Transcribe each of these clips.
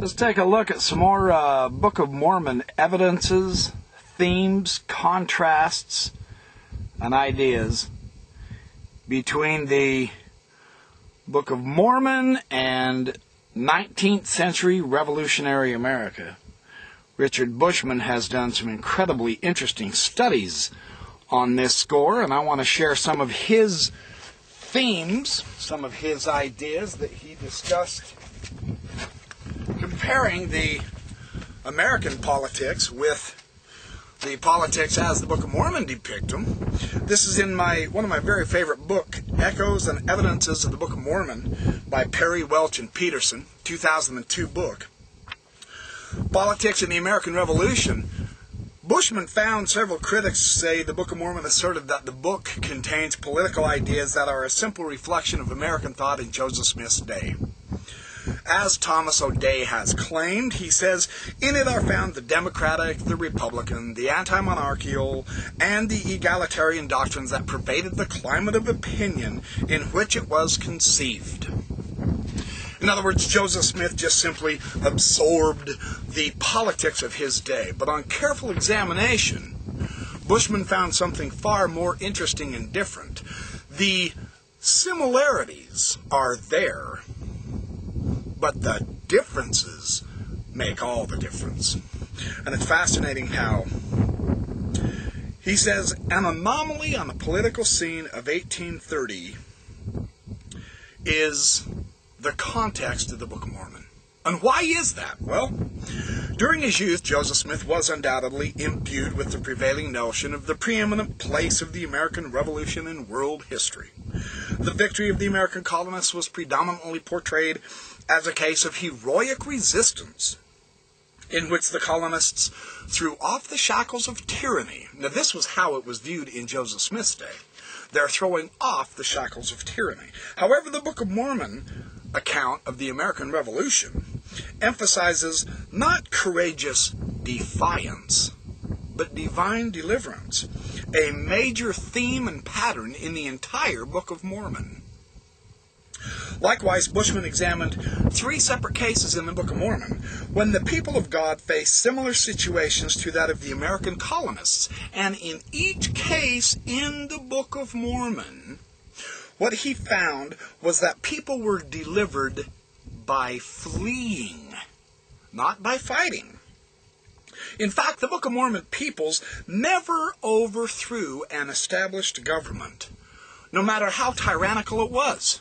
Let's take a look at some more Book of Mormon evidences, themes, contrasts, and ideas between the Book of Mormon and 19th century revolutionary America. Richard Bushman has done some incredibly interesting studies on this score, and I want to share some of his themes, some of his ideas that he discussed comparing the American politics with the politics as the Book of Mormon depict them. This is in one of my very favorite book, Echoes and Evidences of the Book of Mormon by Perry, Welch, and Peterson, 2002 book. Politics in the American Revolution. Bushman found several critics say the Book of Mormon asserted that the book contains political ideas that are a simple reflection of American thought in Joseph Smith's day. As Thomas O'Day has claimed, he says, in it are found the democratic, the republican, the anti-monarchical, and the egalitarian doctrines that pervaded the climate of opinion in which it was conceived. In other words, Joseph Smith just simply absorbed the politics of his day. But on careful examination, Bushman found something far more interesting and different. The similarities are there, but the differences make all the difference. And it's fascinating how he says, an anomaly on the political scene of 1830 is the context of the Book of Mormon. And why is that? Well, during his youth, Joseph Smith was undoubtedly imbued with the prevailing notion of the preeminent place of the American Revolution in world history. The victory of the American colonists was predominantly portrayed as a case of heroic resistance, in which the colonists threw off the shackles of tyranny. Now, this was how it was viewed in Joseph Smith's day. They're throwing off the shackles of tyranny. However, the Book of Mormon account of the American Revolution emphasizes not courageous defiance, but divine deliverance, a major theme and pattern in the entire Book of Mormon. Likewise, Bushman examined 3 separate cases in the Book of Mormon when the people of God faced similar situations to that of the American colonists. And in each case in the Book of Mormon, what he found was that people were delivered by fleeing, not by fighting. In fact, the Book of Mormon peoples never overthrew an established government, no matter how tyrannical it was.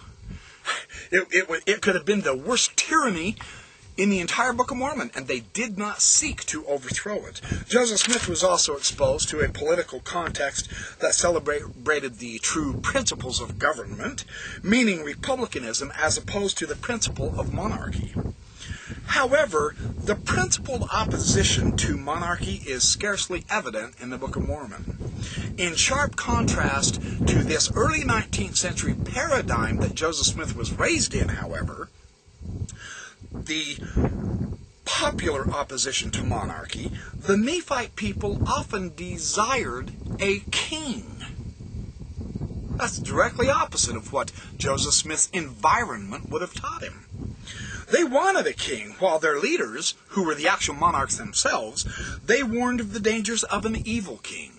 It could have been the worst tyranny in the entire Book of Mormon, and they did not seek to overthrow it. Joseph Smith was also exposed to a political context that celebrated the true principles of government, meaning republicanism as opposed to the principle of monarchy. However, the principled opposition to monarchy is scarcely evident in the Book of Mormon. In sharp contrast to this early 19th century paradigm that Joseph Smith was raised in, however, the popular opposition to monarchy, the Nephite people often desired a king. That's directly opposite of what Joseph Smith's environment would have taught him. They wanted a king, while their leaders, who were the actual monarchs themselves, they warned of the dangers of an evil king.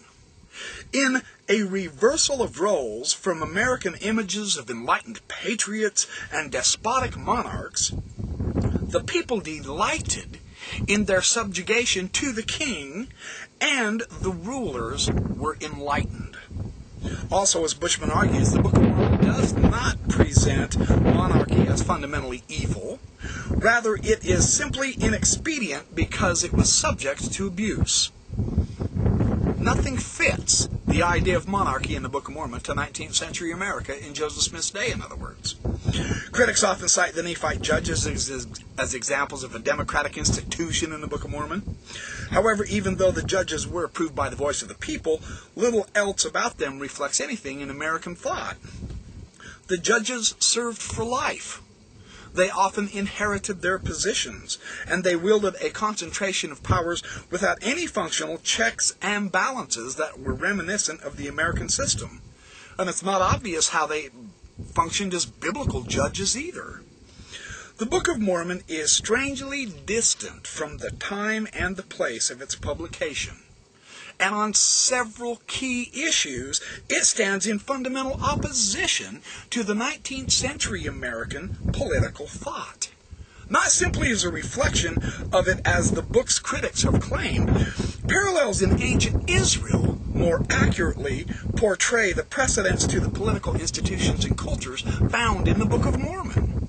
In a reversal of roles from American images of enlightened patriots and despotic monarchs, the people delighted in their subjugation to the king, and the rulers were enlightened. Also, as Bushman argues, the Book of Mormon does not present monarchy as fundamentally evil. Rather, it is simply inexpedient because it was subject to abuse. Nothing fits the idea of monarchy in the Book of Mormon to 19th century America in Joseph Smith's day, in other words. Critics often cite the Nephite judges as examples of a democratic institution in the Book of Mormon. However, even though the judges were approved by the voice of the people, little else about them reflects anything in American thought. The judges served for life. They often inherited their positions, and they wielded a concentration of powers without any functional checks and balances that were reminiscent of the American system. And it's not obvious how they functioned as biblical judges either. The Book of Mormon is strangely distant from the time and the place of its publication. And on several key issues, it stands in fundamental opposition to the 19th century American political thought. Not simply as a reflection of it as the book's critics have claimed, parallels in ancient Israel more accurately portray the precedents to the political institutions and cultures found in the Book of Mormon.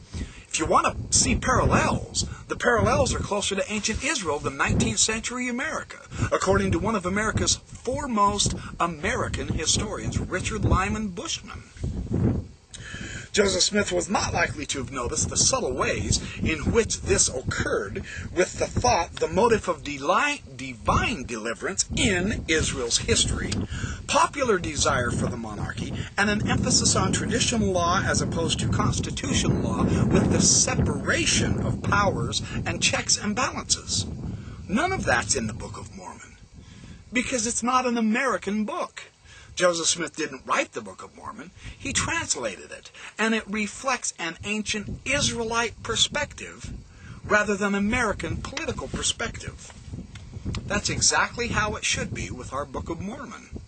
If you want to see parallels, the parallels are closer to ancient Israel than 19th century America, according to one of America's foremost American historians, Richard Lyman Bushman. Joseph Smith was not likely to have noticed the subtle ways in which this occurred with the thought, the motive of divine deliverance in Israel's history, popular desire for the monarchy, and an emphasis on traditional law as opposed to constitutional law with the separation of powers and checks and balances. None of that's in the Book of Mormon, because it's not an American book. Joseph Smith didn't write the Book of Mormon, he translated it, and it reflects an ancient Israelite perspective rather than American political perspective. That's exactly how it should be with our Book of Mormon.